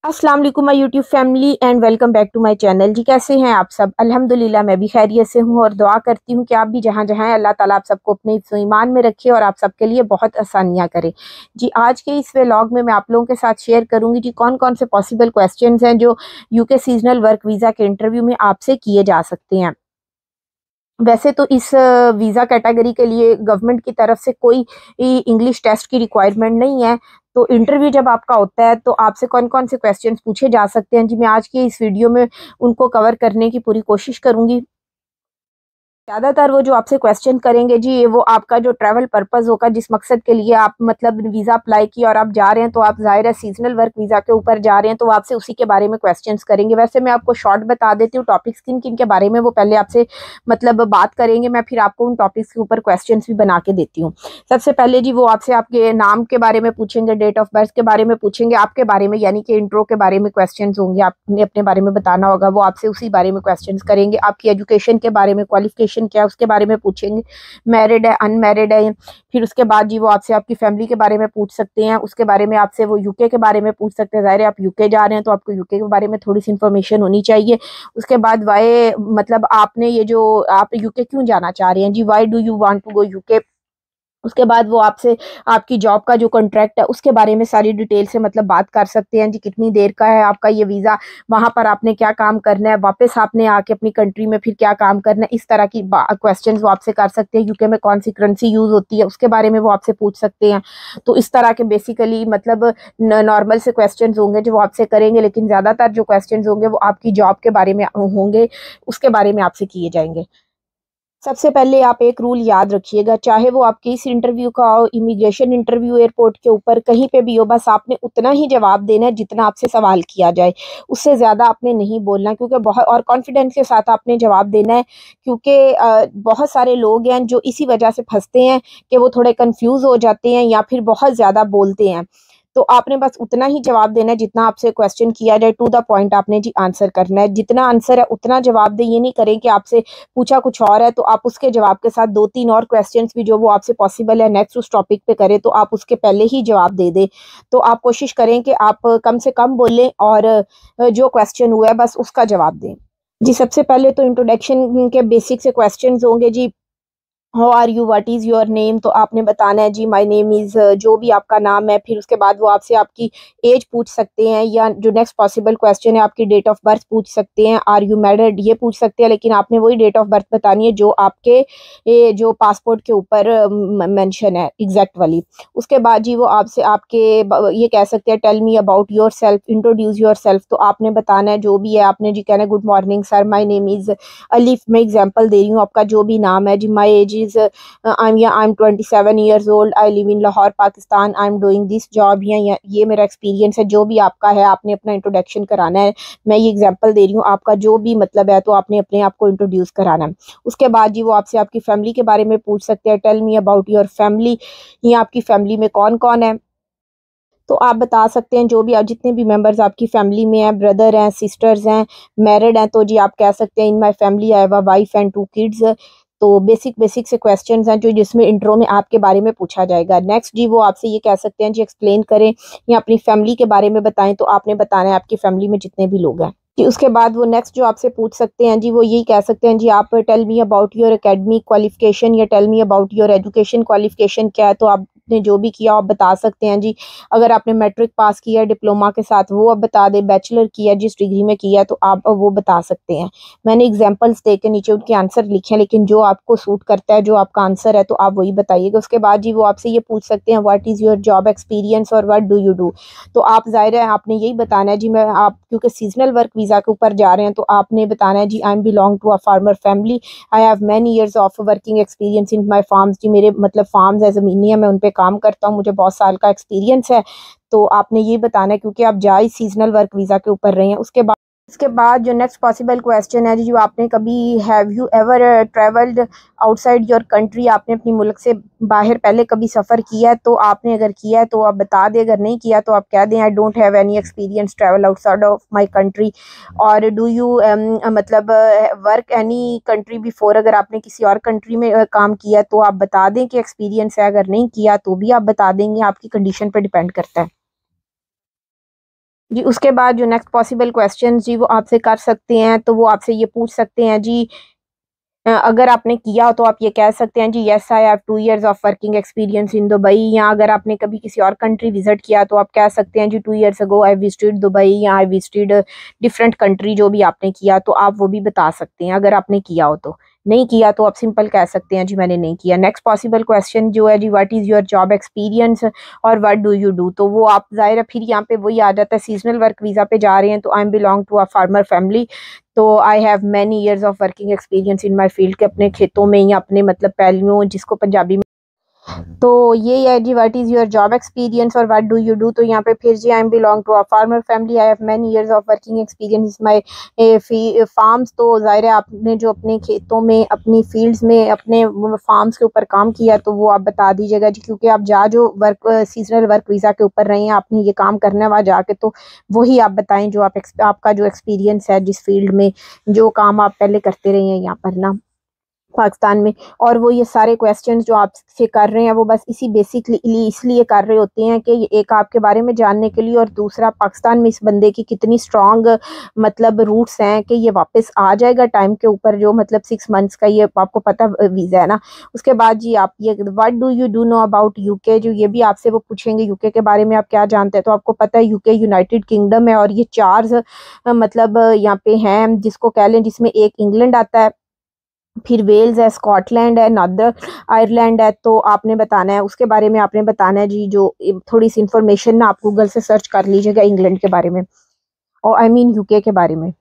अस्सलाम वालेकुम my YouTube family and welcome back to my channel. जी कैसे हैं आप सब? अल्हम्दुलिल्लाह मैं भी खैरियत से हूँ और दुआ करती हूँ कि आप भी जहाँ जहाँ हैं अल्लाह ताला आप सबको अपने हिफ्ज़ व ईमान में रखे और आप सबके लिए बहुत आसानियाँ करे। जी आज के इस व्लॉग में मैं आप लोगों के साथ शेयर करूँगी जी कौन कौन से पॉसिबल क्वेश्चंस हैं जो यूके सीजनल वर्क वीज़ा के इंटरव्यू में आपसे किए जा सकते हैं। वैसे तो इस वीज़ा कैटेगरी के लिए गवर्नमेंट की तरफ से कोई इंग्लिश टेस्ट की रिक्वायरमेंट नहीं है। तो इंटरव्यू जब आपका होता है तो आपसे कौन-कौन से क्वेश्चंस पूछे जा सकते हैं जी, मैं आज की इस वीडियो में उनको कवर करने की पूरी कोशिश करूँगी। ज़्यादातर वो जो आपसे क्वेश्चन करेंगे जी, वो आपका जो ट्रैवल पर्पज़ होगा, जिस मकसद के लिए आप मतलब वीज़ा अप्लाई किया और आप जा रहे हैं, तो आप ज़ाहिर है सीज़नल वर्क वीज़ा के ऊपर जा रहे हैं, तो वो आपसे उसी के बारे में क्वेश्चंस करेंगे। वैसे मैं आपको शॉर्ट बता देती हूँ टॉपिक्स किन-किन के बारे में वो पहले आपसे मतलब बात करेंगे, मैं फिर आपको उन टॉपिक्स के ऊपर क्वेश्चंस भी बना के देती हूँ। सबसे पहले जी वो आपसे आपके नाम के बारे में पूछेंगे, डेट ऑफ बर्थ के बारे में पूछेंगे, आपके बारे में यानी कि इंट्रो के बारे में क्वेश्चंस होंगे, आपने अपने बारे में बताना होगा, वो आपसे उसी बारे में क्वेश्चंस करेंगे। आपकी एजुकेशन के बारे में, क्वालिफिकेशन क्या है उसके बारे में पूछेंगे, मैरिड है, अनमैरिड है। फिर उसके बाद जी वो आपसे आपकी फैमिली के बारे में पूछ सकते हैं, उसके बारे में आपसे वो यूके के बारे में पूछ सकते हैं। ज़ाहिर है आप यूके जा रहे हैं तो आपको यूके के बारे में थोड़ी-सी इन्फॉर्मेशन होनी चाहिए। उसके बाद व्हाई मतलब आपने ये जो आप यूके क्यों जाना चाह रहे हैं जी, why do you want to go UK? उसके बाद वो आपसे आपकी जॉब का जो कॉन्ट्रैक्ट है उसके बारे में सारी डिटेल से मतलब बात कर सकते हैं जी, कितनी देर का है आपका ये वीज़ा, वहाँ पर आपने क्या काम करना है, वापस आपने आके अपनी कंट्री में फिर क्या काम करना है, इस तरह की क्वेश्चंस वो आपसे कर सकते हैं। यूके में कौन सी करेंसी यूज़ होती है उसके बारे में वो आपसे पूछ सकते हैं। तो इस तरह के बेसिकली मतलब नॉर्मल से क्वेश्चन होंगे जो वो आपसे करेंगे, लेकिन ज़्यादातर जो क्वेश्चन होंगे वो आपकी जॉब के बारे में होंगे, उसके बारे में आपसे किए जाएंगे। सबसे पहले आप एक रूल याद रखिएगा, चाहे वो आपके इस इंटरव्यू का हो, इमिग्रेशन इंटरव्यू एयरपोर्ट के ऊपर कहीं पे भी हो, बस आपने उतना ही जवाब देना है जितना आपसे सवाल किया जाए। उससे ज़्यादा आपने नहीं बोलना, क्योंकि बहुत और कॉन्फिडेंस के साथ आपने जवाब देना है, क्योंकि बहुत सारे लोग हैं जो इसी वजह से फँसते हैं कि वो थोड़े कन्फ्यूज़ हो जाते हैं या फिर बहुत ज़्यादा बोलते हैं। तो आपने बस उतना ही जवाब देना है जितना आपसे क्वेश्चन किया जाए, टू द पॉइंट आपने जी आंसर करना है। जितना आंसर है उतना जवाब दें, ये नहीं करें कि आपसे पूछा कुछ और है तो आप उसके जवाब के साथ 2-3 और क्वेश्चंस भी जो वो आपसे पॉसिबल है नेक्स्ट उस टॉपिक पे करें, तो आप उसके पहले ही जवाब दे दें। तो आप कोशिश करें कि आप कम से कम बोलें और जो क्वेश्चन हुआ है बस उसका जवाब दें। जी सबसे पहले तो इंट्रोडक्शन के बेसिक से क्वेश्चंस होंगे जी, how are you, what is your name? तो आपने बताना है जी माय नेम इज़ जो भी आपका नाम है। फिर उसके बाद वो आपसे आपकी एज पूछ सकते हैं, या जो नेक्स्ट पॉसिबल क्वेश्चन है आपकी डेट ऑफ बर्थ पूछ सकते हैं, आर यू मैरिड ये पूछ सकते हैं, लेकिन आपने वही डेट ऑफ बर्थ बतानी है जो आपके जो पासपोर्ट के ऊपर मेंशन है एग्जैक्ट वाली। उसके बाद जी वो आपसे आपके ये कह सकते हैं tell me about yourself, introduce yourself. तो आपने बताना है जो भी है, आपने जी कहना है good morning sir, my name is Alif, मैं एग्जांपल दे रही हूँ, आपका जो भी नाम है जी, my age is I am 27 years old, I live in Lahore Pakistan, I am doing this job, या ये मेरा एक्सपीरियंस है। जो भी आपका है आपने अपना इंट्रोडक्शन कराना है। मैं ये एग्जांपल दे रही हूँ, आपका जो भी मतलब है तो आपने अपने आप को इंट्रोड्यूस कराना है। उसके बाद जी वो आपसे आपकी फैमिली के बारे में पूछ सकते हैं, tell me about your family, ये आपकी फैमिली में कौन कौन है। तो आप बता सकते हैं जो भी आप जितने भी मेंबर्स आपकी फैमिली में हैं, ब्रदर हैं, सिस्टर्स हैं, मैरिड हैं, तो जी आप कह सकते हैं in my family I have a wife and 2 kids. तो बेसिक बेसिक से क्वेश्चंस हैं जो जिसमें इंट्रो में आपके बारे में पूछा जाएगा। नेक्स्ट जी वो आपसे ये कह सकते हैं जी एक्सप्लेन करें या अपनी फैमिली के बारे में बताएं, तो आपने बताना है आपकी फैमिली में जितने भी लोग हैं जी। उसके बाद वो नेक्स्ट जो आपसे पूछ सकते हैं जी, वो यही कह सकते हैं जी आप tell me about your academic qualification, या tell me about your education qualification क्या है। तो आपने जो भी किया आप बता सकते हैं जी। अगर आपने मैट्रिक पास किया है डिप्लोमा के साथ वो आप बता दें, बैचलर किया जिस डिग्री में किया तो आप वो बता सकते हैं। मैंने एग्जांपल्स दे के नीचे उनके आंसर लिखे हैं, लेकिन जो आपको सूट करता है, जो आपका आंसर है, तो आप वही बताइएगा। उसके बाद जी वो आपसे ये पूछ सकते हैं what is your job experience और व्हाट डू यू डू। तो आप ज़ाहिर है आपने यही बताना है जी, मैं आप क्योंकि सीजनल वर्क वीज़ा के ऊपर जा रहे हैं तो आपने बताना है जी I am belong to a farmer family, I have many years of working experience in my farms. जी मेरे मतलब फार्म्स है, ज़मीनें हैं, मैं उन पे काम करता हूँ, मुझे बहुत साल का एक्सपीरियंस है। तो आपने ये बताना है क्योंकि आप जा ही सीजनल वर्क वीज़ा के ऊपर रहे हैं। उसके बाद जो नेक्स्ट पॉसिबल क्वेश्चन है जी, जो आपने कभी have you ever travelled outside your country, आपने अपनी मुल्क से बाहर पहले कभी सफ़र किया है? तो आपने अगर किया है तो आप बता दें, अगर नहीं किया तो आप कह दें I don't have any experience travel outside of my country. और डू यू मतलब वर्क एनी कंट्री बिफोर, अगर आपने किसी और कंट्री में काम किया तो आप बता दें कि एक्सपीरियंस है, अगर नहीं किया तो भी आप बता देंगे, आपकी कंडीशन पर डिपेंड करता है। जी, उसके बाद जो नेक्स्ट पॉसिबल क्वेश्चन जी वो आपसे कर सकते हैं, तो वो आपसे ये पूछ सकते हैं जी, अगर आपने किया हो तो आप ये कह सकते हैं जी, yes I have 2 years of working experience in Dubai. या अगर आपने कभी किसी और कंट्री विजिट किया तो आप कह सकते हैं जी, 2 years ago I visited Dubai, या आई विजिटेड डिफरेंट कंट्री। जो भी आपने किया तो आप वो भी बता सकते हैं अगर आपने किया हो तो। नहीं किया तो आप सिंपल कह सकते हैं जी, मैंने नहीं किया। नेक्स्ट पॉसिबल क्वेश्चन जो है जी, what is your job experience और व्हाट डू यू डू। तो वो आप ज़ाहिर है फिर यहाँ पे वही आ जाता है, सीजनल वर्क वीज़ा पे जा रहे हैं तो I am belong to a farmer family, तो I have many years of working experience in my field, के अपने खेतों में या अपने मतलब पैलियों, जिसको पंजाबी में। तो ये है जी, what is your job experience और व्हाट डू यू डू। तो यहाँ पे फिर जी, I am belong to a farmer family, I have many years of working experience my farms. तो ज़ाहिर है आपने जो अपने खेतों में, अपनी फील्ड्स में, अपने फार्म्स के ऊपर काम किया तो वो आप बता दीजिएगा जी, क्योंकि आप जा जो वर्क सीजनल वर्क वीज़ा के ऊपर रहे हैं, आपने ये काम करना है वहाँ जाके, तो वही आप बताएं जो आपका जो एक्सपीरियंस है जिस फील्ड में, जो काम आप पहले करते रहे हैं यहाँ पर ना पाकिस्तान में। और वो ये सारे क्वेश्चंस जो आपसे कर रहे हैं वो बस इसी बेसिकली इसलिए कर रहे होते हैं कि एक आपके बारे में जानने के लिए, और दूसरा पाकिस्तान में इस बंदे की कितनी स्ट्रांग मतलब रूट्स हैं कि ये वापस आ जाएगा टाइम के ऊपर, जो मतलब 6 months का ये आपको पता वीज़ा है ना। उसके बाद जी आप ये what do you do know about UK, जो ये भी आपसे वो पूछेंगे यूके के बारे में आप क्या जानते हैं। तो आपको पता है यूके यूनाइटेड किंगडम है, और ये चार मतलब यहाँ पे हैं जिसको कह लें, जिसमें एक इंग्लैंड आता है, फिर वेल्स है, स्कॉटलैंड है, नॉर्दर्न आयरलैंड है। तो आपने बताना है उसके बारे में, आपने बताना है जी जो थोड़ी सी इंफॉर्मेशन ना आप गूगल से सर्च कर लीजिएगा इंग्लैंड के बारे में, और आई मीन यूके के बारे में।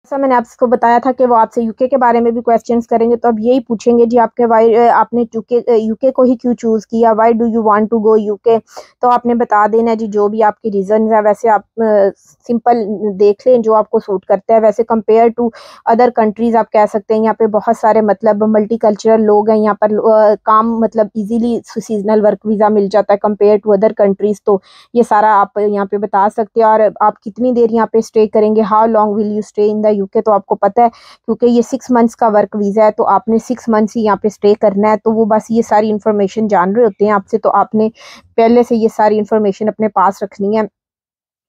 जैसा मैंने आपको बताया था कि वो आपसे यूके के बारे में भी क्वेश्चंस करेंगे, तो अब यही पूछेंगे जी आपके वाई आपने यूके को ही क्यों चूज़ किया, why do you want to go UK. तो आपने बता देना जी जो भी आपकी रीज़न है। वैसे आप सिंपल देख लें जो आपको सूट करता है। वैसे कंपेयर टू अदर कंट्रीज़ आप कह सकते हैं यहाँ पे बहुत सारे मतलब मल्टी कल्चरल लोग हैं यहाँ पर, काम मतलब इजीली सीजनल वर्क वीज़ा मिल जाता है कंपेयर टू अदर कंट्रीज़। तो ये सारा आप यहाँ पे बता सकते हैं। और आप कितनी देर यहाँ पे स्टे करेंगे, how long will you stay in the UK, तो आपको पता है क्योंकि ये 6 months का वर्क वीज़ा है, तो आपने 6 months ही यहाँ पे स्टे करना है। तो वो बस ये सारी इन्फॉर्मेशन जान रहे होते हैं आपसे, तो आपने पहले से ये सारी इन्फॉर्मेशन अपने पास रखनी है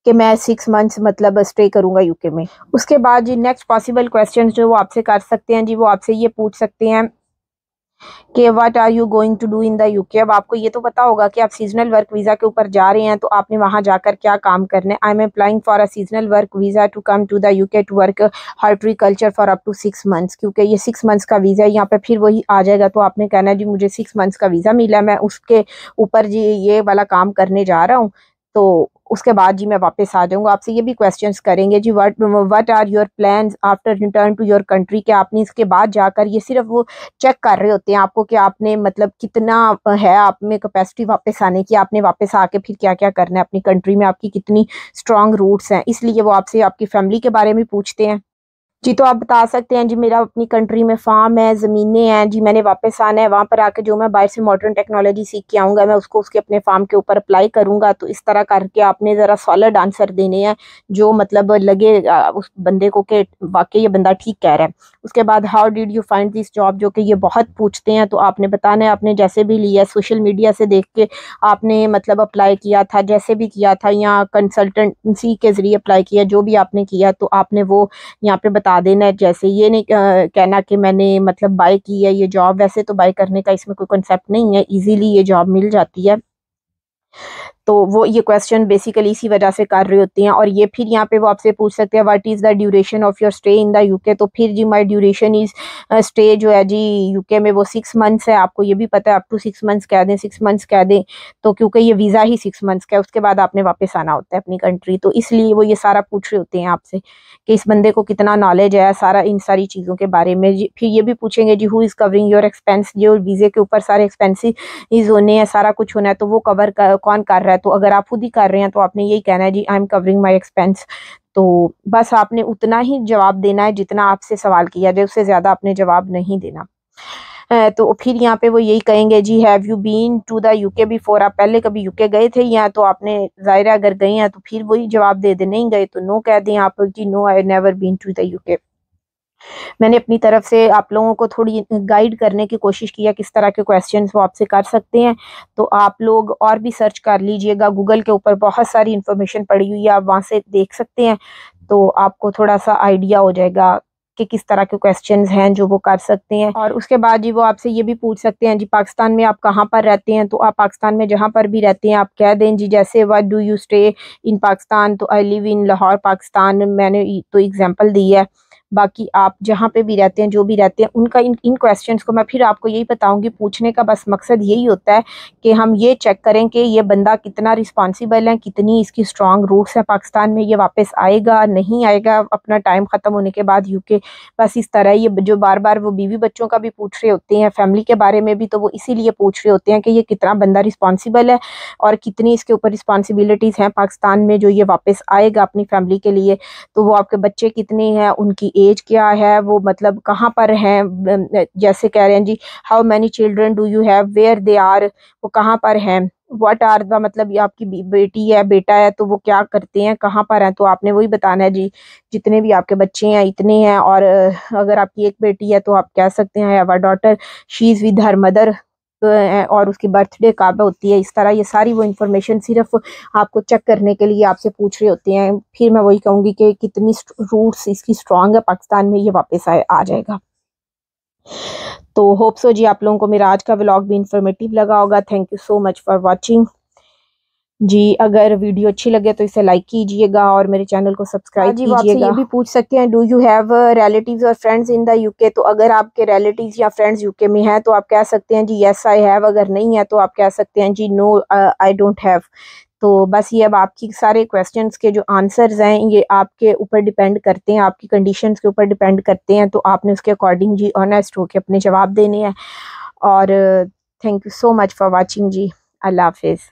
कि मैं 6 months मतलब स्टे करूंगा यूके में। उसके बाद जी नेक्स्ट पॉसिबल क्वेश्चन जो वो आपसे कर सकते हैं जी, वो आपसे ये पूछ सकते हैं कि what are you going to do in the UK. अब आपको ये तो पता होगा कि आप सीजनल वर्क वीज़ा के ऊपर जा रहे हैं, तो आपने वहाँ जाकर क्या काम करना है। I am applying for a seasonal work visa to come to the UK to work horticulture for up to 6 months, क्योंकि ये 6 months का वीज़ा है। यहाँ पे फिर वही आ जाएगा, तो आपने कहना है जी मुझे 6 months का वीज़ा मिला, मैं उसके ऊपर जी ये वाला काम करने जा रहा हूँ। तो उसके बाद जी मैं वापस आ जाऊंगा। आपसे ये भी क्वेश्चंस करेंगे जी, what are your plans after return to your country, के आपने इसके बाद जाकर, ये सिर्फ वो चेक कर रहे होते हैं आपको कि आपने मतलब कितना है आप में कैपेसिटी वापस आने की, आपने वापस आके फिर क्या क्या करना है अपनी कंट्री में, आपकी कितनी स्ट्रांग रूट्स हैं, इसलिए वो आपसे आपकी फैमिली के बारे में पूछते हैं। जी, तो आप बता सकते हैं जी मेरा अपनी कंट्री में फार्म है, ज़मीनें हैं जी, मैंने वापस आना है, वहाँ पर आके जो मैं बाहर से मॉडर्न टेक्नोलॉजी सीख के आऊँगा मैं उसको उसके अपने फार्म के ऊपर अप्लाई करूँगा। तो इस तरह करके आपने ज़रा सॉलिड आंसर देने हैं जो मतलब लगे उस बंदे को कि वाकई ये बंदा ठीक कह रहा है। उसके बाद how did you find this job, जो कि ये बहुत पूछते हैं, तो आपने बताना है आपने जैसे भी लिया, सोशल मीडिया से देख के आपने मतलब अप्लाई किया था, जैसे भी किया था, या कंसल्टेंसी के ज़रिए अप्लाई किया, जो भी आपने किया तो आपने वो यहाँ पे बता देना है। जैसे ये नहीं कहना कि मैंने मतलब बाय की है ये जॉब, वैसे तो बाय करने का इसमें कोई कंसेप्ट नहीं है, इजीली ये जॉब मिल जाती है। तो वो ये क्वेश्चन बेसिकली इसी वजह से कर रहे होते हैं। और ये फिर यहाँ पे वो आपसे पूछ सकते हैं what is the duration of your stay in the UK. तो फिर जी माई ड्यूरेशन इज़ स्टे जो है जी यूके में वो 6 months है। आपको ये भी पता है अप टू 6 months कह दें, 6 months कह दें, तो क्योंकि ये वीज़ा ही 6 months का है, उसके बाद आपने वापस आना होता है अपनी कंट्री। तो इसलिए वो ये सारा पूछ रहे होते हैं आपसे कि इस बंदे को कितना नॉलेज है सारा इन सारी चीज़ों के बारे में। फिर ये भी पूछेंगे जी who is covering your expense, जो वीज़े के ऊपर सारे एक्सपेंसिस होने हैं, सारा कुछ होना है, तो वो कौन कर रहा है। तो अगर आप खुद ही कर रहे हैं तो आपने यही कहना है जी I am covering my expense. तो बस आपने उतना ही जवाब देना है जितना आपसे सवाल किया जाए, उससे ज़्यादा आपने जवाब नहीं देना। तो फिर यहाँ पे वो यही कहेंगे जी have you been to the UK before, आप पहले कभी यूके गए थे या, तो आपने ज़ाहिर है अगर गए हैं तो फिर वही जवाब दे दे, नहीं गए तो नो कह दें आप जी no I never been to the UK. मैंने अपनी तरफ से आप लोगों को थोड़ी गाइड करने की कोशिश की है, किस तरह के क्वेश्चंस वो आपसे कर सकते हैं। तो आप लोग और भी सर्च कर लीजिएगा, गूगल के ऊपर बहुत सारी इन्फॉर्मेशन पड़ी हुई है, आप वहाँ से देख सकते हैं। तो आपको थोड़ा सा आइडिया हो जाएगा कि किस तरह के क्वेश्चंस हैं जो वो कर सकते हैं। और उसके बाद जी वो आपसे ये भी पूछ सकते हैं जी पाकिस्तान में आप कहाँ पर रहते हैं, तो आप पाकिस्तान में जहाँ पर भी रहते हैं आप कह दें जी, जैसे what do you stay in Pakistan, तो I live in Lahore Pakistan, मैंने तो एग्जांपल दी है। बाकी आप जहाँ पे भी रहते हैं, जो भी रहते हैं, उनका इन क्वेश्चंस को मैं फिर आपको यही बताऊंगी। पूछने का बस मकसद यही होता है कि हम ये चेक करें कि ये बंदा कितना रिस्पॉन्सिबल है, कितनी इसकी स्ट्रॉन्ग रूट्स है पाकिस्तान में, ये वापस आएगा नहीं आएगा अपना टाइम ख़त्म होने के बाद यूके। बस इस तरह ये जो बार बार वो बीवी बच्चों का भी पूछ रहे होते हैं, फैमिली के बारे में भी, तो वो इसीलिए पूछ रहे होते हैं कि ये कितना बंदा रिस्पॉन्सिबल है और कितनी इसके ऊपर रिस्पॉन्सिबिलिटीज़ हैं पाकिस्तान में जो ये वापस आएगा अपनी फैमिली के लिए। तो वो आपके बच्चे कितने हैं, उनकी एज क्या है, वो मतलब कहाँ पर हैं, जैसे कह रहे हैं जी how many children do you have, where they are, वो कहाँ पर हैं, व्हाट आर द, मतलब ये आपकी बेटी है बेटा है तो वो क्या करते हैं, कहाँ पर हैं, तो आपने वही बताना है जी जितने भी आपके बच्चे हैं इतने हैं। और अगर आपकी एक बेटी है तो आप कह सकते हैं have a daughter, she is with her mother, और उसकी बर्थडे कब होती है। इस तरह ये सारी वो इन्फॉर्मेशन सिर्फ आपको चेक करने के लिए आपसे पूछ रहे होते हैं। फिर मैं वही कहूँगी कि कितनी रूट्स इसकी स्ट्रांग है पाकिस्तान में, ये वापस आ जाएगा। तो होप सो जी आप लोगों को मेरा आज का व्लॉग भी इंफॉर्मेटिव लगा होगा। Thank you so much for watching जी। अगर वीडियो अच्छी लगे तो इसे लाइक कीजिएगा और मेरे चैनल को सब्सक्राइब कीजिएगा। वो आपसे ये भी पूछ सकते हैं डू यू हैव रिलेटिव्स और फ्रेंड्स इन द यूके, तो अगर आपके रिलेटिव्स या फ्रेंड्स यूके में हैं तो आप कह सकते हैं जी यस आई हैव, अगर नहीं है तो आप कह सकते हैं जी नो आई डोंट हैव। तो बस ये अब आपकी सारे क्वेश्चंस के जो आंसर्स हैं ये आपके ऊपर डिपेंड करते हैं, आपकी कंडीशंस के ऊपर डिपेंड करते हैं, तो आपने उसके अकॉर्डिंग जी ऑनेस्ट होकर अपने जवाब देने हैं। और thank you so much for watching जी। अल्लाह हाफिज़।